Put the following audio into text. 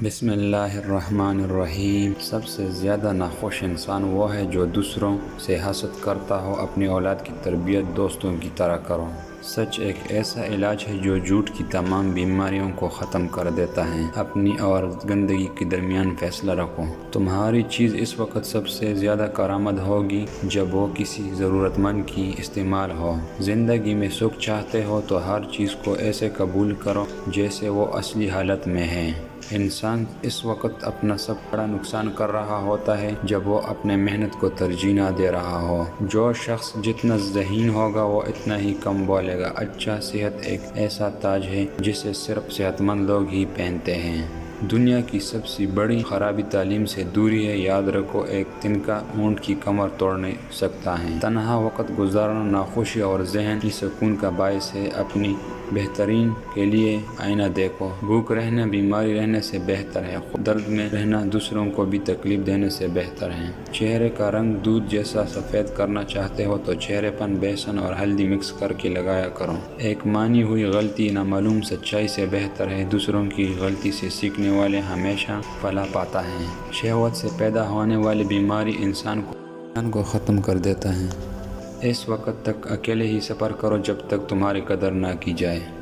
بسم اللہ الرحمن الرحیم۔ سب سے زیادہ ناخوش انسان وہ ہے جو دوسروں سے حسد کرتا ہو۔ اپنی اولاد کی تربیت دوستوں کی طرح کرو۔ سچ ایک ایسا علاج ہے جو جھوٹ کی تمام بیماریوں کو ختم کر دیتا ہے۔ اپنی اور گندگی کے درمیان فیصلہ رکھو۔ تمہاری چیز اس وقت سب سے زیادہ کارآمد ہوگی جب وہ کسی ضرورت مند کی استعمال ہو۔ زندگی میں سکھ چاہتے ہو تو ہر چیز کو ایسے قبول کرو جیسے وہ اصلی حالت میں ہے۔ انسان اس وقت اپنا سب بڑا نقصان کر رہا ہوتا ہے جب وہ اپنے محنت کو ترجیح نہ دے رہا ہو۔ جو شخص جتنا ذہین ہوگا وہ اتنا ہی کم بولے گا۔ اچھا صحت ایک ایسا تاج ہے جسے صرف صحت مند لوگ ہی پہنتے ہیں۔ دنیا کی سب سے بڑی خرابی تعلیم سے دوری ہے۔ یاد رکھو، ایک تنکا اونٹ کی کمر توڑ نہیں سکتا ہے۔ تنہا وقت گزارنا ناخوشی اور ذہنی سکون کا باعث ہے۔ اپنی بہترین کے لیے آئینہ دیکھو۔ بھوک رہنا بیماری رہنے سے بہتر ہے۔ خود درد میں رہنا دوسروں کو بھی تکلیف دینے سے بہتر ہے۔ چہرے کا رنگ دودھ جیسا سفید کرنا چاہتے ہو تو چہرے پر بیسن اور ہلدی مکس کر کے لگایا کرو۔ ایک مانی ہوئی غلطی نامعلوم سچائی سے بہتر ہے۔ دوسروں کی غلطی سے سیکھنے والے ہمیشہ فلاح پاتا ہے۔ شہوت سے پیدا ہونے والی بیماری انسان کو ختم کر دیتا ہے۔ اس وقت تک اکیلے ہی سفر کرو جب تک تمہاری قدر نہ کی جائے۔